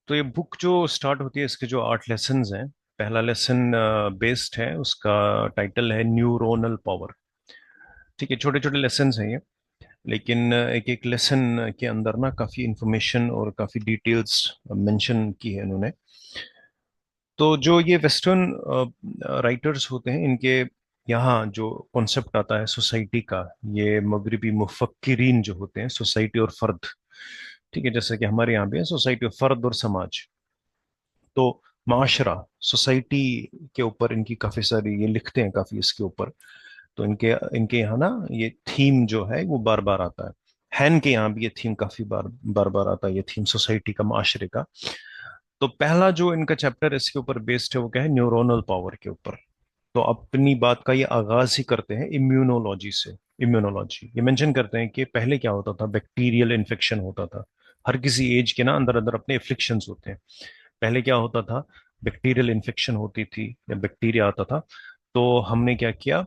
तो ये बुक जो स्टार्ट होती है, इसके जो 8 लेसन्स हैं। पहला लेसन बेस्ड है, उसका टाइटल है न्यूरोनल पावर। ठीक है, छोटे छोटे लेसन्स हैं ये। लेकिन एक एक लेसन के अंदर ना काफ़ी इंफॉर्मेशन और काफ़ी डिटेल्स मेंशन की है इन्होंने। तो जो ये वेस्टर्न राइटर्स होते हैं, इनके यहाँ जो कॉन्सेप्ट आता है सोसाइटी का, ये मगरिबी मुफक्किरीन जो होते हैं, सोसाइटी और फर्द। ठीक है, जैसे कि हमारे यहाँ भी है सोसाइटी और फर्द और समाज। तो माशरा, सोसाइटी के ऊपर इनकी काफ़ी सारी, ये लिखते हैं काफ़ी इसके ऊपर। तो इनके इनके यहाँ ना ये थीम जो है वो बार बार आता है। हैन के यहाँ भी ये थीम काफी बार बार बार आता है, ये थीम सोसाइटी का, माशरे का। तो पहला जो इनका चैप्टर इसके ऊपर बेस्ड है वो क्या है, न्यूरोनल पावर के ऊपर। तो अपनी बात का ये आगाज ही करते हैं इम्यूनोलॉजी से। इम्यूनोलॉजी ये मेंशन करते हैं कि पहले क्या होता था, बैक्टीरियल इन्फेक्शन होता था। हर किसी एज के ना अंदर अंदर अपने इन्फेक्शंस होते हैं। पहले क्या होता था, बैक्टीरियल इन्फेक्शन होती थी या बैक्टीरिया आता था। तो हमने क्या किया,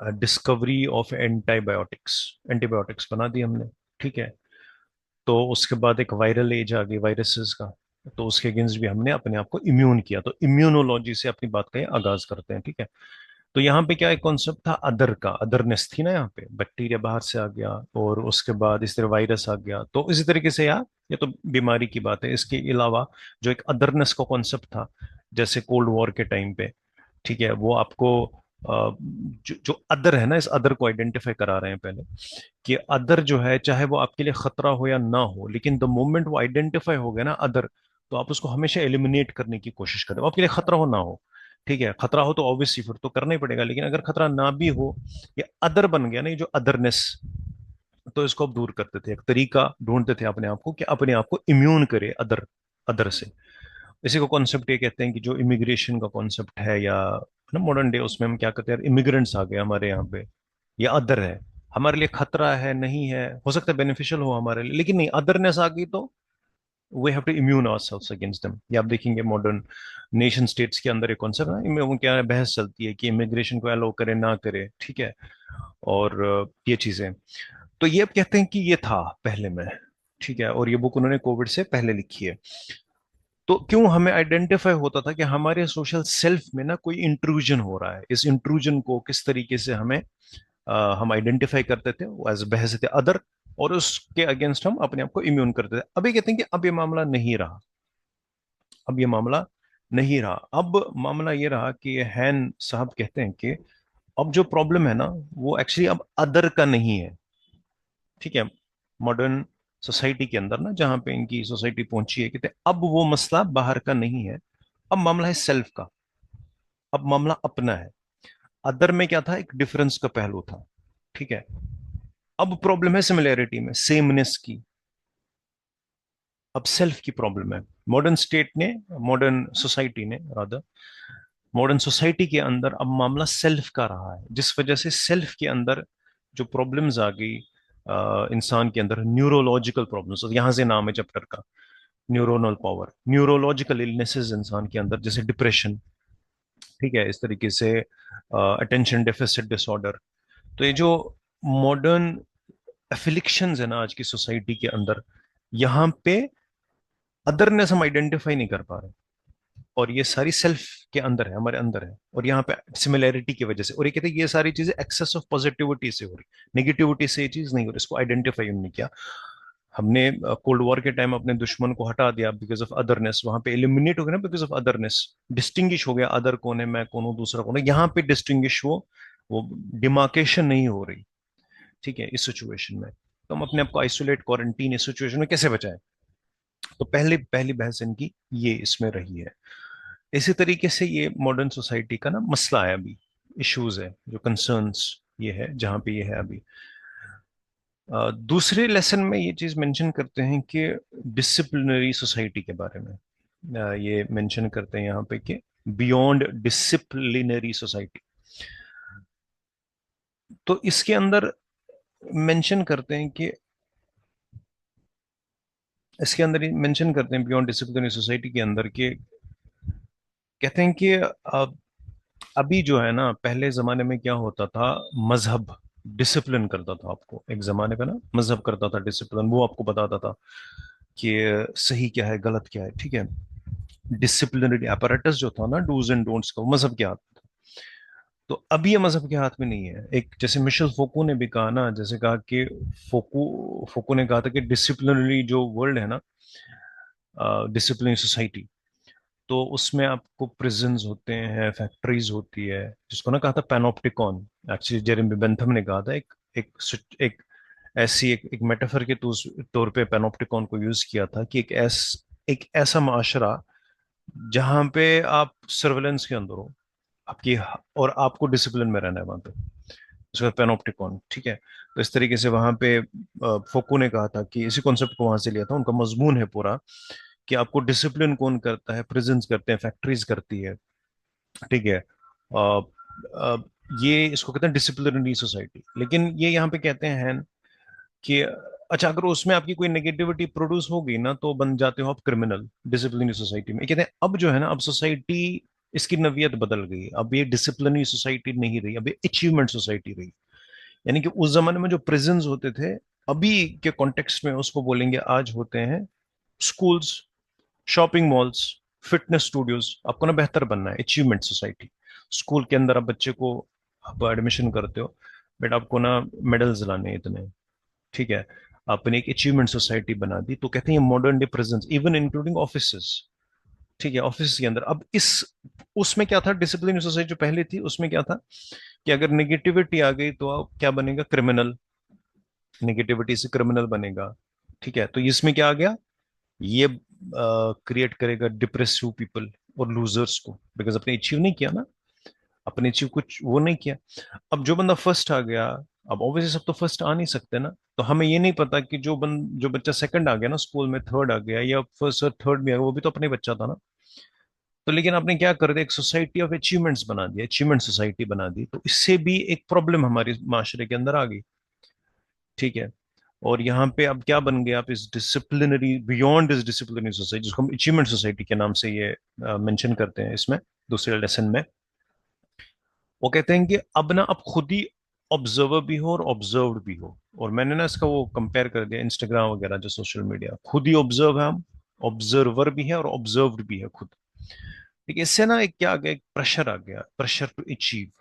डिस्कवरी ऑफ एंटीबायोटिक्स, एंटीबायोटिक्स बना दी हमने। ठीक है। तो उसके बाद एक वायरल एज आ गई वायरसेस का। तो उसके अगेंस्ट भी हमने अपने आप को इम्यून किया। तो इम्यूनोलॉजी से अपनी बात का ये आगाज करते हैं। ठीक है। तो यहाँ पे क्या एक कॉन्सेप्ट था अदर का, अदरनेस थी ना, यहाँ पे बैक्टीरिया बाहर से आ गया और उसके बाद इस तरह वायरस आ गया। तो इसी तरीके से यार, ये तो बीमारी की बात है। इसके अलावा जो एक अदरनेस का कॉन्सेप्ट था, जैसे कोल्ड वॉर के टाइम पे, ठीक है, वो आपको जो अदर है ना, इस अदर को आइडेंटिफाई करा रहे हैं पहले, कि अदर जो है चाहे वो आपके लिए खतरा हो या ना हो, लेकिन द मोमेंट वो आइडेंटिफाई हो गया ना अदर, तो आप उसको हमेशा एलिमिनेट करने की कोशिश करें, वो आपके लिए खतरा हो ना हो। ठीक है, खतरा हो तो ऑब्वियसली फिर तो करना ही पड़ेगा, लेकिन अगर खतरा ना भी हो, ये अदर बन गया ना, ये जो अदरनेस, तो इसको आप दूर करते थे। एक तरीका ढूंढते थे अपने आप को कि अपने आप को इम्यून करे अदर, अदर से। इसी को कॉन्सेप्ट ये कहते हैं कि जो इमिग्रेशन का कॉन्सेप्ट है, या ना मॉडर्न डे, उसमें हम क्या कहते हैं, इमिग्रेंट्स आ गए हमारे यहाँ पे, ये अदर है, हमारे लिए खतरा है, नहीं है, हो सकता है बेनिफिशियल हो हमारे लिए, लेकिन नहीं, अदरनेस आ गई तो we have to immune ourselves against them. ये आप देखेंगे मॉडर्न नेशन स्टेट्स के अंदर एक कॉन्सेप्ट है, इनमें वो क्या है, बहस चलती है कि इमिग्रेशन को अलाउ करे ना करे। ठीक है। और ये चीजें, तो ये अब कहते हैं कि ये था पहले में। ठीक है, और ये बुक उन्होंने कोविड से पहले लिखी है। तो क्यों हमें आइडेंटिफाई होता था कि हमारे सोशल सेल्फ में ना कोई इंट्रूजन हो रहा है, इस इंट्रूजन को किस तरीके से हमें हम आइडेंटिफाई करते थे एज बहस थे अदर, और उसके अगेंस्ट हम अपने आप को इम्यून करते थे। अभी कहते हैं कि अब ये मामला नहीं रहा, अब ये मामला नहीं रहा। अब मामला ये रहा कि ये हैन साहब कहते हैं कि अब जो प्रॉब्लम है ना, वो एक्चुअली अब अदर का नहीं है। ठीक है, मॉडर्न सोसाइटी के अंदर ना, जहां पे इनकी सोसाइटी पहुंची है, कहते हैं अब वो मसला बाहर का नहीं है, अब मामला है सेल्फ का, अब मामला अपना है। अदर में क्या था, एक डिफरेंस का पहलू था। ठीक है, अब प्रॉब्लम है सिमिलैरिटी में, सेमनेस की। अब सेल्फ की प्रॉब्लम है। मॉडर्न स्टेट ने, मॉडर्न सोसाइटी ने रादर, मॉडर्न सोसाइटी के अंदर अब मामला सेल्फ का रहा है, जिस वजह से सेल्फ के अंदर जो प्रॉब्लम्स आ गई, इंसान के अंदर न्यूरोलॉजिकल प्रॉब्लम्स, यहां से नाम है चैप्टर का, न्यूरोनल पावर, न्यूरोलॉजिकल इलनेसेस इंसान के अंदर, जैसे डिप्रेशन। ठीक है, इस तरीके से अटेंशन डेफिसिट डिसऑर्डर। तो ये जो मॉडर्न एफिलिक्शंस है ना आज की सोसाइटी के अंदर, यहाँ पे अदरनेस हम आइडेंटिफाई नहीं कर पा रहे, और ये सारी सेल्फ के अंदर है, हमारे अंदर है, और यहाँ पे सिमिलैरिटी की वजह से। और ये कहते हैं ये सारी चीजें एक्सेस ऑफ पॉजिटिविटी से हो रही, नेगेटिविटी से ये चीज नहीं हो रही, इसको आइडेंटिफाई हमने किया। हमने कोल्ड वॉर के टाइम अपने दुश्मन को हटा दिया बिकॉज ऑफ अदरनेस, वहां पे एलिमिनेट हो गया ना बिकॉज ऑफ अदरनेस। डिस्टिंग्विश हो गया, अदर कौन है, मैं कौन हूँ, दूसरा कौन है, यहाँ पे डिस्टिंग्विश वो डिमार्केशन नहीं हो रही। ठीक है, इस सिचुएशन में तो हम अपने आप को आइसोलेट, क्वारंटीन, इस सिचुएशन में कैसे बचाएं। तो पहले पहली बहस इनकी ये इसमें रही है। इसी तरीके से ये मॉडर्न सोसाइटी का ना मसला है अभी, इश्यूज है, जो कंसर्न्स ये है, जहां पे ये है अभी। दूसरे लेसन में ये चीज मेंशन करते हैं कि डिसिप्लिनरी सोसाइटी के बारे में। ये मेंशन करते हैं यहाँ पे कि बियॉन्ड डिसिप्लिनरी सोसाइटी। तो इसके अंदर मेंशन करते हैं कि, इसके अंदर मेंशन करते हैं बियॉन्ड डिसिप्लिनरी सोसाइटी के अंदर के, कहते हैं कि अभी जो है ना, पहले जमाने में क्या होता था, मजहब डिसिप्लिन करता था आपको, एक जमाने पे ना मजहब करता था डिसिप्लिन, वो आपको बताता था कि सही क्या है गलत क्या है, ठीक है। डिसिप्लिनरी apparatus जो था ना, डूज एंड डोंट्स का, वो मजहब के हाथ में था। तो अब ये मजहब के हाथ में नहीं है। एक जैसे मिशेल फोको ने भी कहा ना, जैसे कहा कि फोको फोको ने कहा था कि डिसिप्लिनरी जो वर्ल्ड है ना, डिसिप्लिनरी सोसाइटी, तो उसमें आपको प्रिजन्स होते हैं, फैक्ट्रीज होती है, जिसको ना कहा था पैनोप्टिकॉन। एक्चुअली जेरेमी बेंथम ने कहा था, एक एक ऐसी एक मेटाफर के तौर पे पैनोप्टिकॉन को यूज किया था कि एक ऐसा माशरा जहां पे आप सर्वेलेंस के अंदर हो आपकी, और आपको डिसिप्लिन में रहना है वहां पे, उसका पैनोप्टिकॉन, ठीक है। तो इस तरीके से वहां पे फोको ने कहा था कि इसी कॉन्सेप्ट को वहां से लिया था, उनका मजमून है पूरा कि आपको डिसिप्लिन कौन करता है, प्रिजन्स करते हैं, फैक्ट्रीज करती है, ठीक है। अ, अ, ये इसको कहते हैं डिसिप्लिनरी सोसाइटी। लेकिन ये यहाँ पे कहते हैं कि अच्छा, अगर उसमें आपकी कोई नेगेटिविटी प्रोड्यूस होगी ना, तो बन जाते हो आप क्रिमिनल डिसिप्लिनरी सोसाइटी में। ये कहते हैं अब जो है ना, अब सोसाइटी, इसकी नवियत बदल गई। अब ये डिसिप्लिनरी सोसाइटी नहीं रही, अब ये अचीवमेंट सोसाइटी रही। यानी कि उस जमाने में जो प्रिजन्स होते थे, अभी के कॉन्टेक्स्ट में उसको बोलेंगे, आज होते हैं schools, shopping malls, fitness studios. आपको ना बेहतर बनना है, अचीवमेंट सोसाइटी। स्कूल के अंदर आप बच्चे को, आप एडमिशन करते हो, बट आपको ना मेडल्स लाने हैं इतने, ठीक है। आपने एक अचीवमेंट सोसाइटी बना दी। तो कहते हैं ये modern day presence, even including offices, ठीक है। ऑफिस के अंदर अब इस, उसमें क्या था, डिसिप्लिन सोसाइटी जो पहले थी उसमें क्या था कि अगर नेगेटिविटी आ गई तो आप क्या बनेगा, क्रिमिनल। नेगेटिविटी से क्रिमिनल बनेगा, ठीक है। तो इसमें क्या आ गया, ये क्रिएट करेगा डिप्रेसिव पीपल और लूजर्स को, बिकॉज अपने अचीव नहीं किया ना, अपने अचीव कुछ वो नहीं किया। अब जो बंदा फर्स्ट आ गया, अब ऑब्वियसली सब तो फर्स्ट आ नहीं सकते ना, तो हमें ये नहीं पता कि जो बच्चा सेकंड आ गया ना स्कूल में, थर्ड आ गया या फर्स्ट और थर्ड भी आ गया, वो भी तो अपने बच्चा था ना। तो लेकिन आपने क्या कर दिया, एक सोसाइटी ऑफ अचीवमेंट्स बना दिया, अचीवमेंट सोसाइटी बना दी, तो इससे भी एक प्रॉब्लम हमारे माशरे के अंदर आ गई, ठीक है। और यहाँ पे अब क्या बन गया, आप इस डिसिप्लिनरी, बियॉन्ड इस डिसिप्लिनरी सोसाइटी, जिसको हम अचीवमेंट सोसाइटी के नाम से ये मेंशन करते हैं इसमें, दूसरे लेसन में। वो कहते हैं कि अब ना आप खुद ही ऑब्जर्वर भी हो और ऑब्जर्व्ड भी हो। और मैंने ना इसका वो कंपेयर कर दिया, इंस्टाग्राम वगैरह जो सोशल मीडिया, खुद ही ऑब्जर्व है हम, ऑब्जर्वर भी है और ऑब्जर्व्ड भी है खुद। ठीक है। इससे ना एक क्या आ गया, एक प्रेशर आ गया, प्रेशर टू अचीव।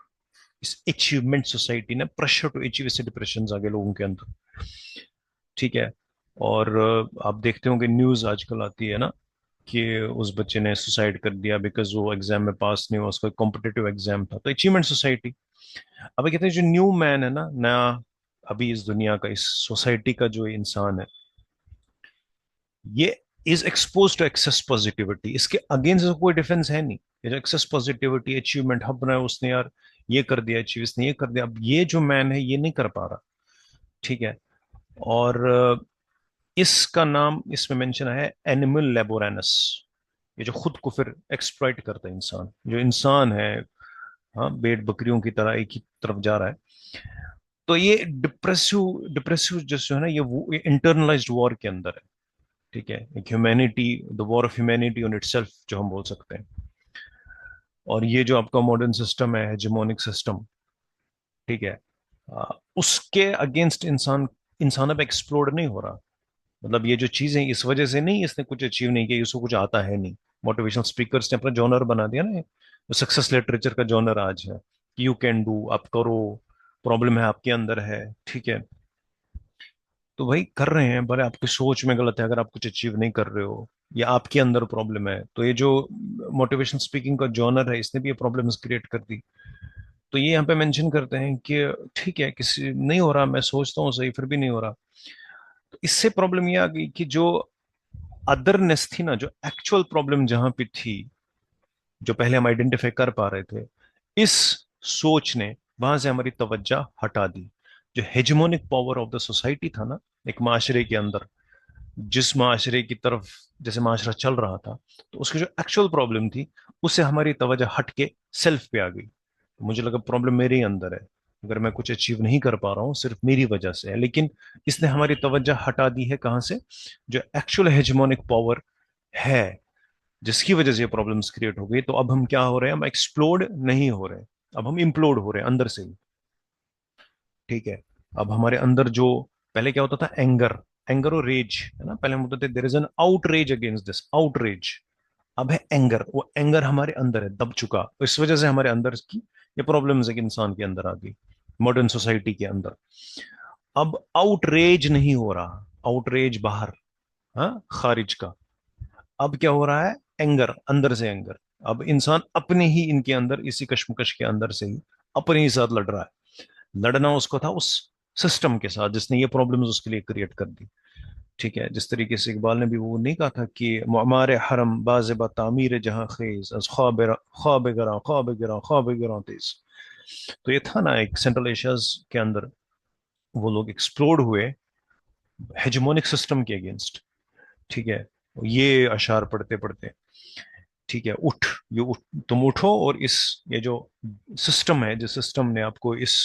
इस अचीवमेंट सोसाइटी ने प्रेशर टू अचीव, इससे डिप्रेशन आ गए लोगों के अंदर, ठीक है। और आप देखते होंगे न्यूज आजकल आती है ना, कि उस बच्चे ने सुसाइड कर दिया बिकॉज वो एग्जाम में पास नहीं हुआ, उसका कॉम्पिटेटिव एग्जाम था। तो अचीवमेंट सोसाइटी। अभी कहते हैं जो न्यू मैन है ना, नया, अभी इस दुनिया का, इस सोसाइटी का जो इंसान है, ये is expose to excess positivity. इसके अगेंस्ट कोई डिफेंस है नहीं। ये जो एक्सेस पॉजिटिविटी, अचीवमेंट हब रहा है, उसने यार ये कर दिया अचीव, इसने ये कर दिया, अब ये जो मैन है ये नहीं कर पा रहा, ठीक है। और इसका नाम इसमें मेंशन है एनिमल लेबोरेनस। ये जो खुद को फिर एक्सप्लॉइट करता है इंसान, जो इंसान है, हाँ, भेड़ बकरियों की तरह एक ही तरफ जा रहा है। तो ये डिप्रेसिव डिप्रेसिव जो है ना, ये इंटरनलाइज्ड वॉर के अंदर है, ठीक है। एक humanity, the war of humanity on itself जो हम बोल सकते हैं। और ये जो आपका मॉडर्न सिस्टम है, हेजेमोनिक सिस्टम, ठीक है, उसके अगेंस्ट इंसान, इंसान अब एक्सप्लोर नहीं हो रहा। मतलब ये जो चीजें इस वजह से नहीं, इसने कुछ अचीव नहीं किया, इसको कुछ आता है नहीं। मोटिवेशनल स्पीकर्स ने अपना जॉनर बना दिया ना, सक्सेस लिटरेचर का जॉनर आज है कि यू कैन डू, आप करो, प्रॉब्लम है आपके अंदर है, ठीक है। तो भाई कर रहे हैं, भले आपकी सोच में गलत है, अगर आप कुछ अचीव नहीं कर रहे हो या आपके अंदर प्रॉब्लम है, तो ये जो मोटिवेशनल स्पीकिंग का जॉनर है, इसने भी ये प्रॉब्लम्स क्रिएट कर दी। तो ये यहाँ पे मेंशन करते हैं कि ठीक है, किसी नहीं हो रहा, मैं सोचता हूँ सही, फिर भी नहीं हो रहा। तो इससे प्रॉब्लम ये आ गई कि जो अदरनेस थी ना, जो एक्चुअल प्रॉब्लम जहां पे थी, जो पहले हम आइडेंटिफाई कर पा रहे थे, इस सोच ने वहां से हमारी तवज्जो हटा दी। जो hegemonic power of the society था ना, एक माशरे के अंदर, जिस माशरे की तरफ जैसे माशरा चल रहा था, तो उसकी जो एक्चुअल प्रॉब्लम थी, उससे हमारी तवज्जो हट के सेल्फ पे आ गई। तो मुझे लगा प्रॉब्लम मेरे ही अंदर है, अगर मैं कुछ अचीव नहीं कर पा रहा हूँ सिर्फ मेरी वजह से है। लेकिन इसने हमारी तवज्जो हटा दी है कहाँ से, जो एक्चुअल हेजमोनिक पावर है, जिसकी वजह से प्रॉब्लम्स क्रिएट हो गई। तो अब हम क्या हो रहे हैं, हम एक्सप्लोड नहीं हो रहे, अब हम इम्प्लोड हो रहे हैं अंदर से ही, ठीक है। अब हमारे अंदर जो पहले क्या होता था, एंगर, एंगर और रेज है ना, पहले हम बोलते थे there is an outrage against this, outrage. अब है एंगर, वो एंगर हमारे अंदर है, दब चुका, इस वजह से हमारे अंदर की ये प्रॉब्लम्स है कि इंसान के अंदर आ गई, मॉडर्न सोसाइटी के अंदर। अब आउटरेज नहीं हो रहा, आउटरेज बाहर, हाँ, खारिज का। अब क्या हो रहा है, एंगर, अंदर से एंगर। अब इंसान अपने ही इनके अंदर, इसी कश्मकश के अंदर से ही अपने ही साथ लड़ रहा है। लड़ना उसको था उस सिस्टम के साथ जिसने ये प्रॉब्लम्स उसके लिए क्रिएट कर दी। ठीक है, जिस तरीके से इकबाल ने भी वो नहीं कहा था कि मारे हरम बाज़िबा तामीर जहां खेज अज ख्वाब गरा ख्वाब गिरा ख्वाब गिरा तेज। तो ये था ना एक सेंट्रल एशियाज के अंदर, वो लोग एक्सप्लोर्ड हुए हेजेमोनिक सिस्टम के अगेंस्ट। ठीक है, ये अशार पढ़ते पढ़ते, ठीक है, उठ, तुम उठो और इस, ये जो सिस्टम है, जिस सिस्टम ने आपको इस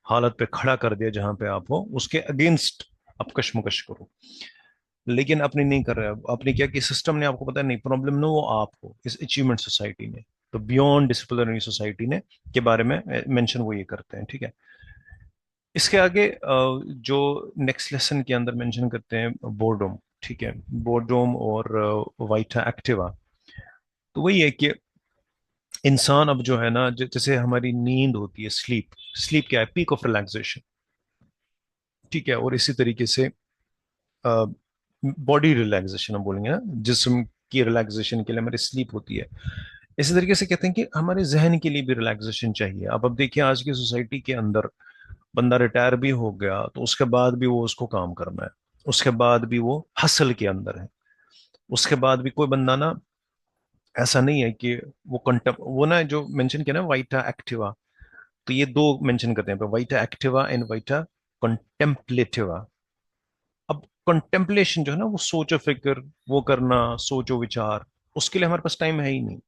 हालत पे खड़ा कर दिया जहां पे आप हो, उसके अगेंस्ट आप कश्मकश करो। लेकिन अपनी नहीं कर रहे, अब अपनी क्या कि सिस्टम ने आपको पता नहीं प्रॉब्लम ना, वो आप हो, इस अचीवमेंट सोसाइटी ने, तो बियॉन्ड डिसिप्लिनरी सोसाइटी ने के बारे में मेंशन वो ये करते हैं। ठीक है, इसके आगे जो नेक्स्ट लेसन के अंदर मेंशन करते हैं बोर्डोम। ठीक है, बोर्डोम और वाइटा एक्टिवा। तो वही है कि इंसान अब जो है ना, जैसे हमारी नींद होती है, स्लीप, स्लीप क्या है, पीक ऑफ रिलैक्सेशन। ठीक है, और इसी तरीके से बॉडी रिलैक्सेशन हम बोलेंगे ना, जिस्म की रिलैक्सेशन के लिए हमारी स्लीप होती है। इसी तरीके से कहते हैं कि हमारे जहन के लिए भी रिलैक्सेशन चाहिए। अब देखिए आज की सोसाइटी के अंदर बंदा रिटायर भी हो गया तो उसके बाद भी वो उसको काम करना है, उसके बाद भी वो हसल के अंदर है, उसके बाद भी कोई बंदा ना, ऐसा नहीं है कि वो कंटेम, वो ना जो मेंशन किया ना वाइटा एक्टिवा, तो ये दो मेंशन करते हैं, वाइटा एक्टिवा एंड वाइटा कंटेम्पलेटिवा। अब कंटेम्पलेशन जो है ना, वो सोचो फिक्र, वो करना, सोचो विचार, उसके लिए हमारे पास टाइम है ही नहीं।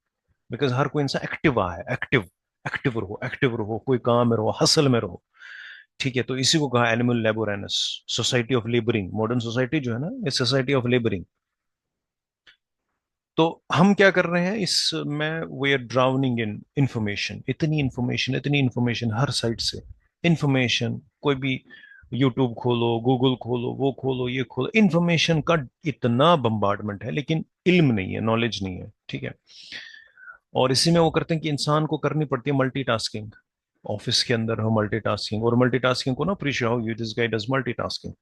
बिकॉज हर कोई इंसान एक्टिव है, एक्टिव, एक्टिव रहो, एक्टिव रहो, कोई काम में रहो, हसल में रहो। ठीक है, तो इसी को कहा animal laborans, society of labouring. Modern society जो है ना, ये सोसाइटी ऑफ लेबरिंग। तो हम क्या कर रहे हैं इसमें, we are drowning in information, इतनी इंफॉर्मेशन, इतनी इंफॉर्मेशन हर साइड से, इंफॉर्मेशन, कोई भी यूट्यूब खोलो, गूगल खोलो, वो खोलो, ये खोलो, इंफॉर्मेशन का इतना बम्बार्डमेंट है, लेकिन इल्म नहीं है, नॉलेज नहीं है। ठीक है, और इसी में वो करते हैं कि इंसान को करनी पड़ती है मल्टीटास्किंग। ऑफिस के अंदर हो मल्टीटास्किंग, और मल्टीटास्किंग को ना अप्रिशिएट हो, you this guy does multitasking.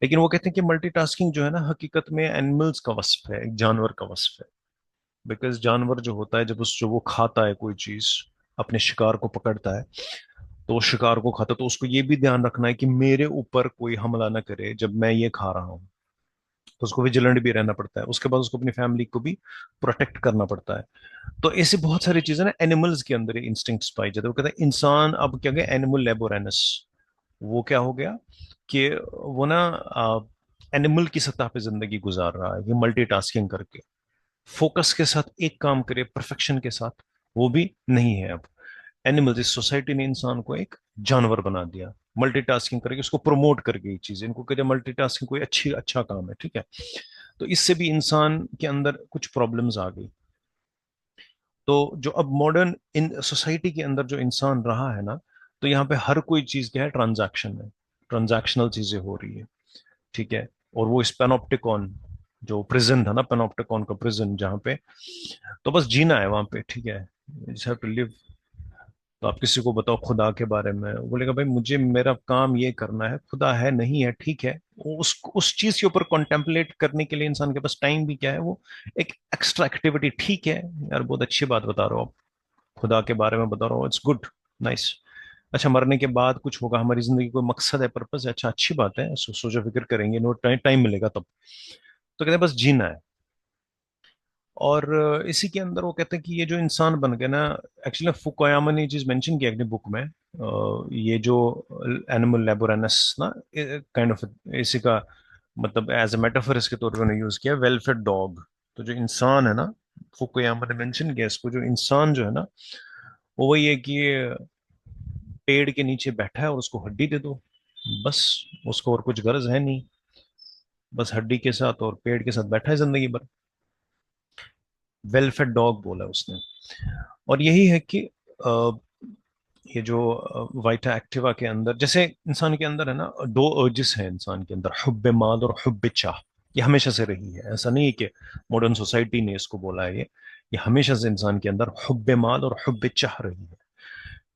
लेकिन वो कहते हैं कि मल्टीटास्किंग जो है ना, हकीकत में एनिमल्स का वस्फ है, एक जानवर का वस्फ है। बिकॉज जानवर जो होता है, जब उस जो वो खाता है कोई चीज, अपने शिकार को पकड़ता है, तो वो शिकार को खाता है, तो उसको ये भी ध्यान रखना है कि मेरे ऊपर कोई हमला ना करे जब मैं ये खा रहा हूँ। तो उसको विजिलेंट भी रहना पड़ता है, उसके बाद उसको अपनी फैमिली को भी प्रोटेक्ट करना पड़ता है। तो ऐसी बहुत सारी चीजें ना एनिमल्स के अंदर इंस्टिंक्ट्स पाई जाती है। वो कहते हैं इंसान अब क्या गया, एनिमल लेबोरेनस। वो क्या हो गया कि वो ना एनिमल की सतह पे जिंदगी गुजार रहा है, ये मल्टीटास्किंग करके, फोकस के साथ एक काम करे परफेक्शन के साथ, वो भी नहीं है अब। एनिमल्स, इस सोसाइटी ने इंसान को एक जानवर बना दिया, मल्टीटास्किंग करके उसको प्रमोट करके ये चीज, इनको कहते हैं मल्टीटास्किंग कोई अच्छी अच्छा काम है। ठीक है, तो इससे भी इंसान के अंदर कुछ प्रॉब्लम्स आ गई। तो जो अब मॉडर्न इन सोसाइटी के अंदर जो इंसान रहा है ना, तो यहाँ पे हर कोई चीज क्या है, ट्रांजैक्शन है, ट्रांजैक्शनल चीजें हो रही है। ठीक है, और वो इस पेनोप्टिकॉन, जो प्रिजन था ना, पेनोप्टिकॉन का प्रिजन, जहाँ पे तो बस जीना है वहां पे। ठीक है, जस्ट हैव टू लिव। तो आप किसी को बताओ खुदा के बारे में, वो बोलेगा भाई मुझे मेरा काम ये करना है, खुदा है नहीं है, ठीक है, उस चीज के ऊपर कॉन्टेम्पलेट करने के लिए इंसान के पास टाइम भी क्या है, वो एक एक्स्ट्रा एक्टिविटी। ठीक है यार, बहुत अच्छी बात बता रहे हो आप, खुदा के बारे में बता रहा हूँ, इट्स गुड, नाइस। अच्छा, मरने के बाद कुछ होगा, हमारी जिंदगी कोई मकसद है, पर्पस है, अच्छा, अच्छी बात है, सोचो फिक्र करेंगे, नो टाइम, टाइम मिलेगा तब। तो कहते हैं बस जीना है। और इसी के अंदर वो कहते हैं कि ये जो इंसान बन गया ना, एक्चुअली फुकुयामा ने ये चीज मेंशन किया अपनी बुक में, ये जो एनिमल लेबोरेनस ना, काइंड ऑफ इसी का मतलब एज ए मेटाफर इसके तौर पर उन्होंने यूज किया, वेलफेयर डॉग। तो जो इंसान है ना, फुकुयामा ने मेंशन किया इसको, जो इंसान जो है ना, वो वही है कि पेड़ के नीचे बैठा है और उसको हड्डी दे दो, बस, उसको और कुछ गर्ज है नहीं, बस हड्डी के साथ और पेड़ के साथ बैठा है जिंदगी भर। वेलफेयर डॉग बोला उसने। और यही है कि ये जो वाइटा एक्टिवा के अंदर, जैसे इंसान के अंदर है ना, दो अर्जेस हैं इंसान के अंदर, हुब्बे माल और हुब्बे चाह। ये हमेशा से रही है, ऐसा नहीं है कि मॉडर्न सोसाइटी ने इसको बोला है। ये हमेशा से इंसान के अंदर हुब्बे माल और हुब्बे चाह रही है।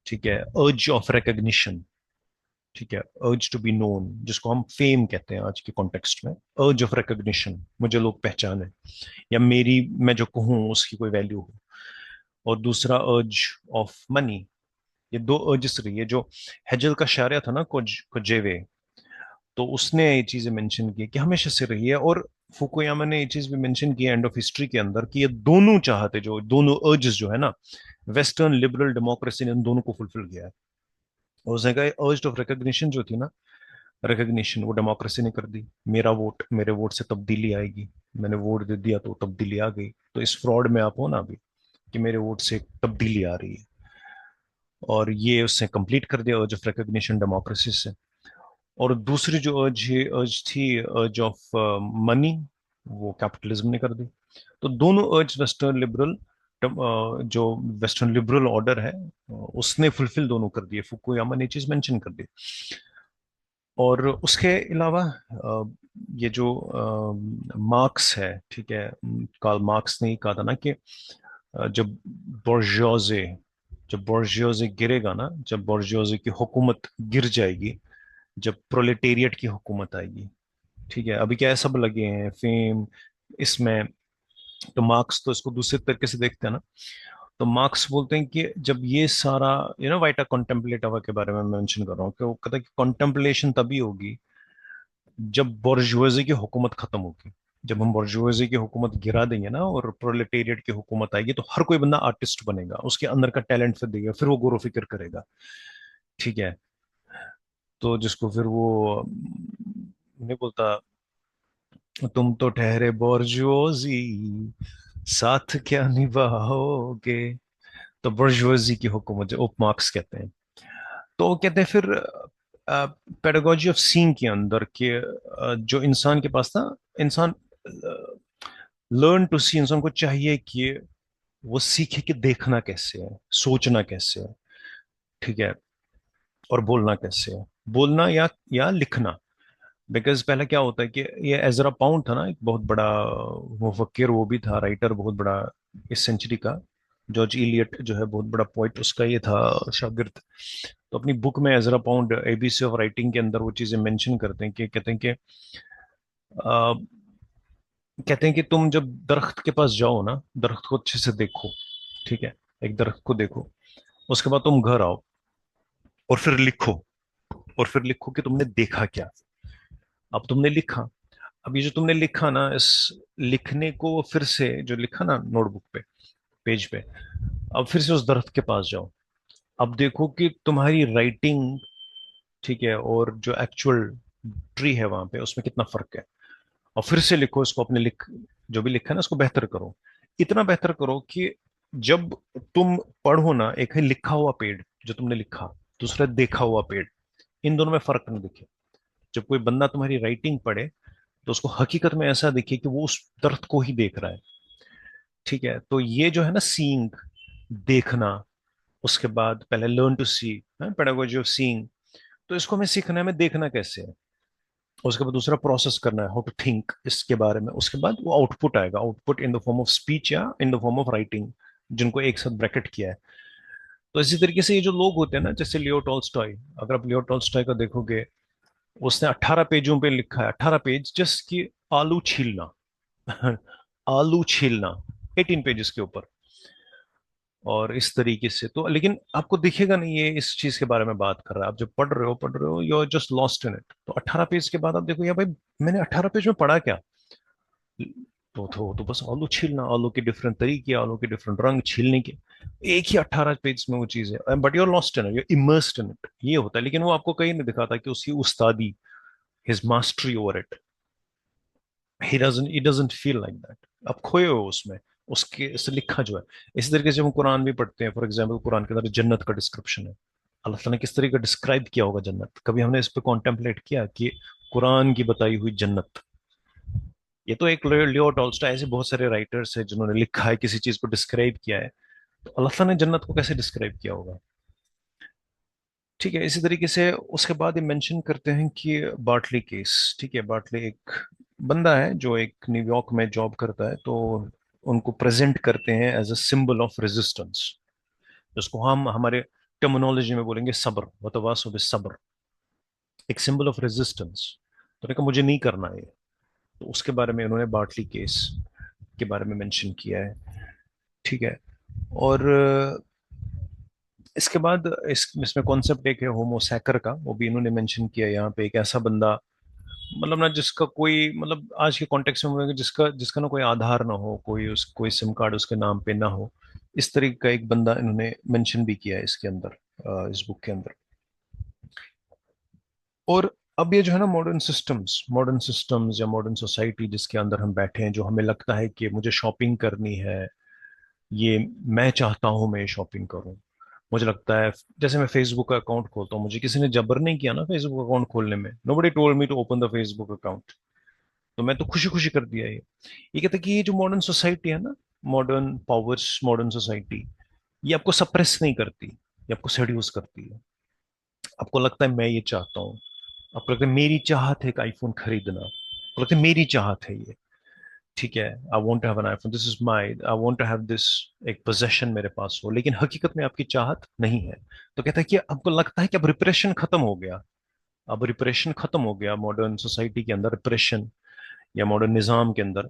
ठीक है, अर्ज ऑफ रिकग्निशन। ठीक है, अर्ज टू बी नोन, जिसको हम फेम कहते हैं आज के कॉन्टेक्स्ट में। अर्ज ऑफ रिकग्निशन, मुझे लोग पहचाने, या मेरी, मैं जो कहूँ उसकी कोई वैल्यू हो। और दूसरा अर्ज ऑफ मनी। ये दो अर्जेस रही है। जो हेजल का शायरिया था ना, कोजेवे, तो उसने ये चीजें मेंशन की कि हमेशा से रही है। और फुकुयामा ने ये चीज भी मेंशन की एंड ऑफ हिस्ट्री के अंदर कि ये दोनों चाहते, जो दोनों अर्जेस जो है ना, वेस्टर्न लिबरल डेमोक्रेसी ने इन दोनों को फुलफिल किया है। और उसने कहा अर्ज ऑफ रिकग्निशन जो थी ना, रिकग्निशन, वो डेमोक्रेसी ने कर दी। मेरा वोट, मेरे वोट से तब्दीली आएगी, मैंने वोट दे दिया तो तब्दीली आ गई। तो इस फ्रॉड में आप हो ना अभी, कि मेरे वोट से तब्दीली आ रही है। और ये उसने कंप्लीट कर दिया अर्ज ऑफ रिकग्निशन डेमोक्रेसी से। और दूसरी जो अर्ज थी, अर्ज ऑफ मनी, वो कैपिटलिज्म ने कर दी। तो दोनों अर्ज वेस्टर्न लिबरल, जो वेस्टर्न लिबरल ऑर्डर है, उसने फुलफिल दोनों कर दिए। फुकुयामा ने ये चीज मेंशन कर दी। और उसके अलावा ये जो मार्क्स है, ठीक है, कार्ल मार्क्स ने ही कहा था ना कि जब बोर्जियोजे जब बोर्जियोजे गिरेगा ना, जब बोर्जियोजे की हुकूमत गिर जाएगी, जब प्रोलेटेरिएट की हुकूमत आएगी। ठीक है, अभी क्या है, सब लगे हैं फेम इसमें। तो मार्क्स तो इसको दूसरे तरीके से देखते हैं ना। तो मार्क्स बोलते हैं कि जब ये सारा, वाइटा कॉन्टेम्पलेटिवा के बारे में मेंशन कर रहा हूँ, कि वो कहता है कि कॉन्टेम्पलेशन तभी होगी जब बोर्जुएजी की हुकूमत खत्म होगी। जब हम बोर्जुएजी की हुकूमत गिरा देंगे ना और प्रोलेटेरिएट की हुकूमत आएगी, तो हर कोई बंदा आर्टिस्ट बनेगा, उसके अंदर का टैलेंट फिर देगा, फिर वो गौर फिक्र करेगा। ठीक है, तो जिसको फिर वो नहीं बोलता, तुम तो ठहरे बोर्जुओजी, साथ क्या निभाओगे। तो बुर्जुआजी की हुकूमत जो मार्क्स कहते हैं। तो वो कहते हैं फिर पेडागोजी ऑफ सीइंग के अंदर के, जो इंसान के पास था, इंसान लर्न टू सी, इंसान को चाहिए कि वो सीखे कि देखना कैसे है, सोचना कैसे है। ठीक है, और बोलना कैसे है, बोलना या लिखना। बिकॉज पहले क्या होता है कि ये एजरा पाउंड था ना, एक बहुत बड़ा मुफक्किर, वो भी था राइटर बहुत बड़ा इस सेंचुरी का। जॉर्ज इलियट जो है बहुत बड़ा पोइट, उसका ये था शागिर्द। तो अपनी बुक में Ezra pound ABC of writing के अंदर वो चीजें मेंशन करते हैं कि कहते हैं कि तुम जब दरख्त के पास जाओ ना, दरख्त को अच्छे से देखो। ठीक है, एक दरख्त को देखो, उसके बाद तुम घर आओ और फिर लिखो। और फिर लिखो कि तुमने देखा क्या। अब तुमने लिखा, अब ये जो तुमने लिखा ना, इस लिखने को फिर से जो लिखा ना नोटबुक पे, पेज पे, अब फिर से उस दरख्त के पास जाओ। अब देखो कि तुम्हारी राइटिंग, ठीक है, और जो एक्चुअल ट्री है वहां पे, उसमें कितना फर्क है। और फिर से लिखो इसको, अपने जो भी लिखा है ना, उसको बेहतर करो। इतना बेहतर करो कि जब तुम पढ़ो ना, एक है लिखा हुआ पेड़ जो तुमने लिखा, दूसरा देखा हुआ पेड़, इन दोनों में फर्क नहीं दिखे। जब कोई बंदा तुम्हारी राइटिंग पढ़े, तो उसको हकीकत में ऐसा दिखे कि वो उस दर्द को ही देख रहा है। ठीक है, तो ये जो है ना सीइंग, देखना, उसके बाद पहले learn to see, pedagogy of seeing. तो इसको हमें सीखना है, हमें देखना कैसे है। उसके बाद दूसरा प्रोसेस करना है, हाउ टू थिंक इसके बारे में। उसके बाद वो आउटपुट आएगा, output in the form of speech या in the form of writing, जिनको एक साथ ब्रैकेट किया है। तो इसी तरीके से ये जो लोग होते हैं ना, जैसे लियो टॉल्स्टॉय, अगर आप लियो टॉल्स्टॉय का देखोगे, उसने 18 पेजों पे लिखा है, 18 पेज जस्ट कि आलू छीलना। आलू छीलना, 18 पेजेस के ऊपर। और इस तरीके से तो, लेकिन आपको दिखेगा नहीं ये इस चीज के बारे में बात कर रहा है। आप जब पढ़ रहे हो, you are just lost in it. तो 18 पेज के बाद आप देखो, यार भाई, मैंने 18 पेज में पढ़ा क्या। तो बस आलू छीलना, आलू के डिफरेंट तरीके, आलू के डिफरेंट रंग छीलने के, एक ही 18 पेज में वो चीज है। But you're lost in it, you're immersed in it, ये होता है। लेकिन वो आपको कहीं नहीं दिखाता कि उसकी उस्तादी, his mastery over it, he doesn't feel like that. आप खोए हो उसमें, उसके इसे लिखा जो है। इसी तरीके से हम कुरान भी पढ़ते हैं, फॉर एग्जाम्पल कुरान के अंदर जन्नत का डिस्क्रिप्शन है। अल्लाह ताला ने किस तरीके का डिस्क्राइब किया होगा जन्नत, कभी हमने इस पे कॉन्टेम्पलेट किया कि कुरान की बताई हुई जन्नत। ये तो एक लियो टॉल्स्टॉय, ऐसे बहुत सारे राइटर्स हैं जिन्होंने लिखा है, किसी चीज को डिस्क्राइब किया है। तो अल्लाह ताला ने जन्नत को कैसे डिस्क्राइब किया होगा। ठीक है, इसी तरीके से उसके बाद ये मेंशन करते हैं कि बार्टली केस। ठीक है, बार्टली एक बंदा है जो एक न्यूयॉर्क में जॉब करता है, तो उनको प्रेजेंट करते हैं as a symbol of resistance, जिसको हम हमारे टर्मिनोलॉजी में बोलेंगे सब्र, वतवासो बिस्सब्र, एक सिंबल ऑफ रेजिस्टेंस। तो उन्होंने कहा मुझे नहीं करना है, तो उसके बारे में उन्होंने बार्टली केस के बारे में मेंशन किया है। ठीक है। और इसके बाद इसमें कॉन्सेप्ट एक है होमोसैकर का, वो भी इन्होंने मेंशन किया यहाँ पे। एक ऐसा बंदा, मतलब ना जिसका कोई, मतलब आज के कॉन्टेक्स्ट में बोलेंगे जिसका जिसका ना कोई आधार ना हो, कोई सिम कार्ड उसके नाम पे ना हो, इस तरीके का एक बंदा इन्होंने मेंशन भी किया है इसके अंदर, इस बुक के अंदर। और अब ये जो है ना मॉडर्न सिस्टम्स या मॉडर्न सोसाइटी जिसके अंदर हम बैठे हैं, जो हमें लगता है कि मुझे शॉपिंग करनी है, ये मैं चाहता हूं मैं शॉपिंग करूं। मुझे लगता है जैसे मैं फेसबुक का अकाउंट खोलता हूँ, मुझे किसी ने जबर नहीं किया ना फेसबुक अकाउंट खोलने में, nobody told me to open the Facebook account, तो मैं तो खुशी खुशी कर दिया ये कहते हैं कि ये जो मॉडर्न सोसाइटी है ना, मॉडर्न पावर्स, मॉडर्न सोसाइटी, ये आपको सप्रेस नहीं करती, ये आपको सेड्यूस करती है। आपको लगता है मैं ये चाहता हूँ, आपको लगता है मेरी चाहत है एक आईफोन खरीदना, आपको लगता है मेरी चाहत है ये। ठीक है, I want to have an iPhone, this is my, I want to have this, एक पोजेशन मेरे पास हो, लेकिन हकीकत में आपकी चाहत नहीं है। तो कहता है कि आपको लगता है कि अब रिप्रेशन खत्म हो गया, अब रिप्रेशन खत्म हो गया मॉडर्न सोसाइटी के अंदर, रिप्रेशन या मॉडर्न निजाम के अंदर।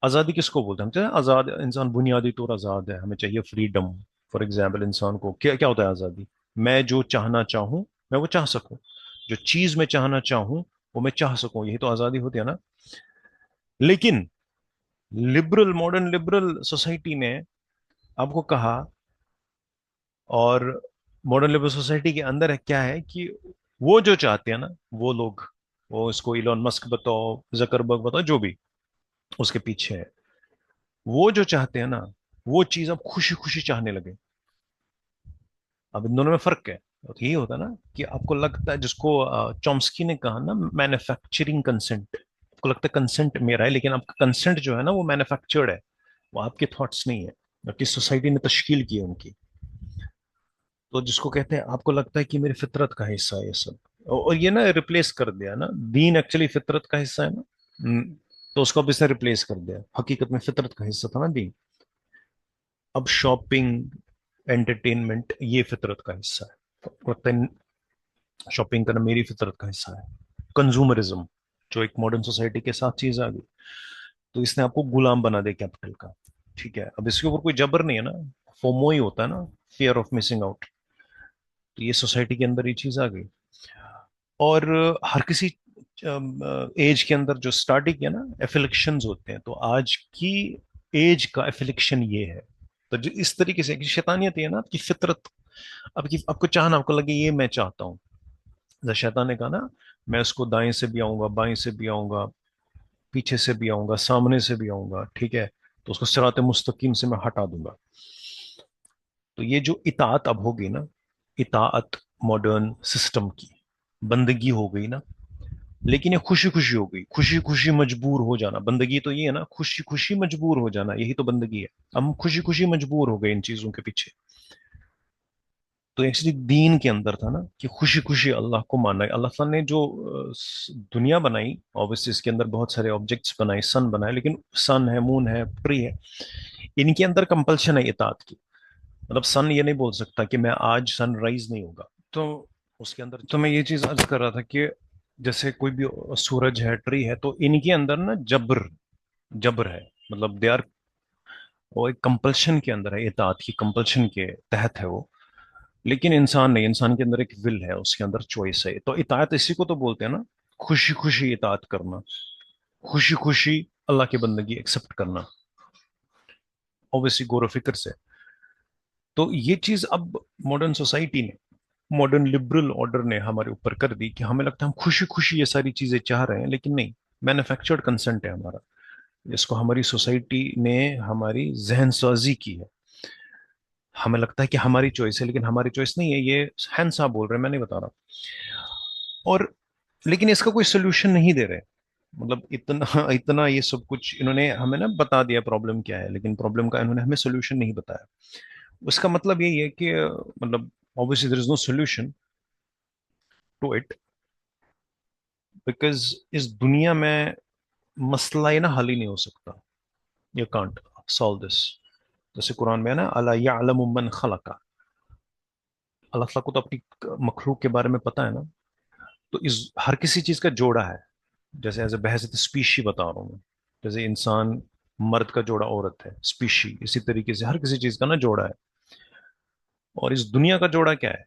आज़ादी किसको बोलते हैं? हम चाहे आज़ाद इंसान बुनियादी तौर आज़ाद है, हमें चाहिए फ्रीडम। फॉर एग्जाम्पल, इंसान को क्या क्या होता है आज़ादी? मैं जो चाहना चाहूँ मैं वो चाह सकूं, जो चीज़ मैं चाहना चाहूँ वो मैं चाह सकूं, यही तो आज़ादी होती है ना। लेकिन मॉडर्न लिबरल सोसाइटी ने आपको कहा, और मॉडर्न लिबरल सोसाइटी के अंदर है क्या है कि वो जो चाहते हैं ना, वो लोग, वो इसको इलॉन मस्क बताओ, जकरबर्ग बताओ, जो भी उसके पीछे है, वो जो चाहते हैं ना, वो चीज अब खुशी खुशी चाहने लगे। अब इन दोनों में फर्क है। तो यही होता है ना कि आपको लगता है, जिसको चॉम्स्की ने कहा ना, मैन्युफैक्चरिंग कंसेंट, आपको लगता है कंसेंट मेरा है, लेकिन आपका कंसेंट जो है ना वो मैन्युफैक्चर्ड है, वो आपके थॉट्स नहीं है, आपकी सोसाइटी ने तश्कील की है उनकी। तो जिसको कहते हैं, आपको लगता है कि मेरी फितरत का हिस्सा है ये सब, और ये ना रिप्लेस कर दिया ना, दीन एक्चुअली फितरत का हिस्सा है ना। तो उसको अब इसने रिप्लेस कर दिया, हकीकत में फितरत का हिस्सा था ना दीन, अब शॉपिंग, एंटरटेनमेंट ये फितरत का हिस्सा है। तो लगता है शॉपिंग करना मेरी फितरत का हिस्सा है। कंज्यूमरिज्म जो एक मॉडर्न सोसाइटी के साथ चीज आ गई, तो इसने आपको गुलाम बना दिया कैपिटल का। ठीक है, अब इसके ऊपर कोई जबर नहीं है ना, फोमो ही होता है ना, फियर ऑफ मिसिंग आउट। तो ये सोसाइटी के अंदर ये चीज आ गई। और हर किसी एज के अंदर जो स्टार्टिंग है ना, एफिलिक्शंस होते हैं, तो आज की एज का एफिलिक्शन ये है। तो जो इस तरीके से कि शैतानियत ये है ना, आपकी फितरत, आपकी आपको चाहना, आपको लगे ये मैं चाहता हूँ। जैसे शैतान ने कहा ना, मैं उसको दाएं से भी आऊंगा, बाएं से भी आऊंगा, पीछे से भी आऊंगा, सामने से भी आऊंगा, ठीक है, तो उसको सिराते मुस्तकीम से मैं हटा दूंगा। तो ये जो इताअत अब होगी ना, इताअत मॉडर्न सिस्टम की बंदगी हो गई ना, लेकिन ये खुशी खुशी हो गई, खुशी खुशी मजबूर हो जाना। बंदगी तो ये है ना, खुशी खुशी मजबूर हो जाना, यही तो बंदगी है। हम खुशी खुशी मजबूर हो गए इन चीजों के पीछे। तो एक्चुअली दीन के अंदर था ना कि खुशी खुशी अल्लाह को मानना है। अल्लाह ताला ने जो दुनिया बनाई, ऑब्वियसली इसके अंदर बहुत सारे ऑब्जेक्ट्स बनाए, सन बनाए, लेकिन सन है, मून है, ट्री है, इनके अंदर कंपल्शन है इताअत की। मतलब सन ये नहीं बोल सकता कि मैं आज सनराइज नहीं होगा। तो उसके अंदर तो मैं ये चीज अर्ज कर रहा था कि जैसे कोई भी सूरज है, ट्री है, तो इनके अंदर ना जबर, जबर है, मतलब दे आर, वो एक कंपल्शन के अंदर है, इताअत की कंपल्शन के तहत है वो। लेकिन इंसान नहीं, इंसान के अंदर एक विल है, उसके अंदर चॉइस है। तो इताअत इसी को तो बोलते हैं ना, खुशी खुशी इताअत करना, खुशी खुशी अल्लाह की बंदगी एक्सेप्ट करना, ऑब्वियसली गौर फिक्र से। तो ये चीज अब मॉडर्न सोसाइटी ने, मॉडर्न लिबरल ऑर्डर ने हमारे ऊपर कर दी कि हमें लगता है हम खुशी खुशी ये सारी चीजें चाह रहे हैं, लेकिन नहीं, मैन्युफैक्चर्ड कंसेंट है हमारा, इसको हमारी सोसाइटी ने हमारी जहन साजी की है। हमें लगता है कि हमारी चॉइस है, लेकिन हमारी चॉइस नहीं है, ये हैंड साहब बोल रहे हैं, मैं नहीं बता रहा। और लेकिन इसका कोई सोल्यूशन नहीं दे रहे। मतलब इतना इतना ये सब कुछ इन्होंने हमें ना बता दिया प्रॉब्लम क्या है, लेकिन प्रॉब्लम का इन्होंने हमें सोल्यूशन नहीं बताया। उसका मतलब यही है कि मतलब obviously there is no solution, to it, because इस दुनिया में मसला ये ना हल ही नहीं हो सकता। You can't solve this. जैसे कुरान में है ना, अला यअलमु मन खलका, अल्लाह ताला को तो अपनी मखलूक के बारे में पता है ना। तो इस हर किसी चीज का जोड़ा है। जैसे एज ए बहस स्पीशी बता रहा हूँ मैं। जैसे इंसान मर्द का जोड़ा औरत है, स्पीशी, इसी तरीके से हर किसी चीज का ना जोड़ा है। और इस दुनिया का जोड़ा क्या है?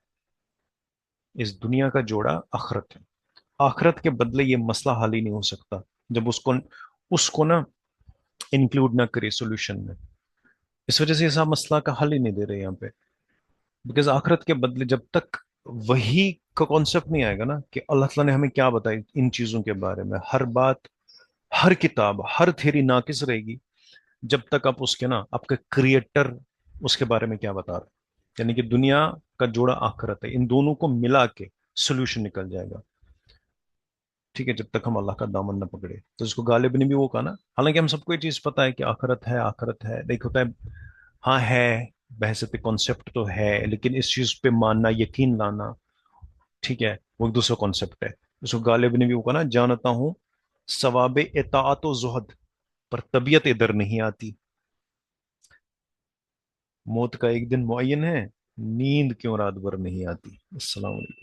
इस दुनिया का जोड़ा आखरत है। आखरत के बदले ये मसला हल ही नहीं हो सकता जब उसको उसको ना इंक्लूड ना करे सोल्यूशन में। इस वजह से ये सब मसला का हल ही नहीं दे रहे यहाँ पे। बिकॉज आखरत के बदले जब तक वही का कॉन्सेप्ट नहीं आएगा ना कि अल्लाह ताला ने हमें क्या बताया इन चीजों के बारे में, हर बात, हर किताब, हर थ्योरी नाकिस रहेगी जब तक आप उसके ना आपके क्रिएटर उसके बारे में क्या बता रहे हैं। यानी कि दुनिया का जोड़ा आखिरत है, इन दोनों को मिला के सोल्यूशन निकल जाएगा। ठीक है, जब तक हम अल्लाह का दामन न पकड़े। तो इसको गालिब ने भी वो कहा ना, हालांकि हम सबको ये चीज पता है कि आखिरत है, आखिरत है, देख होता है। हाँ है, बहसत कॉन्सेप्ट तो है, लेकिन इस चीज पे मानना, यकीन लाना, ठीक है, वो एक दूसरा कॉन्सेप्ट है। उसको गालिब ने भी वो कहा ना, जानता हूं सवाब इताअत व जुहद, पर तबीयत इधर नहीं आती। मौत का एक दिन मुअय्यन है, नींद क्यों रात भर नहीं आती। अस्सलाम वालेकुम।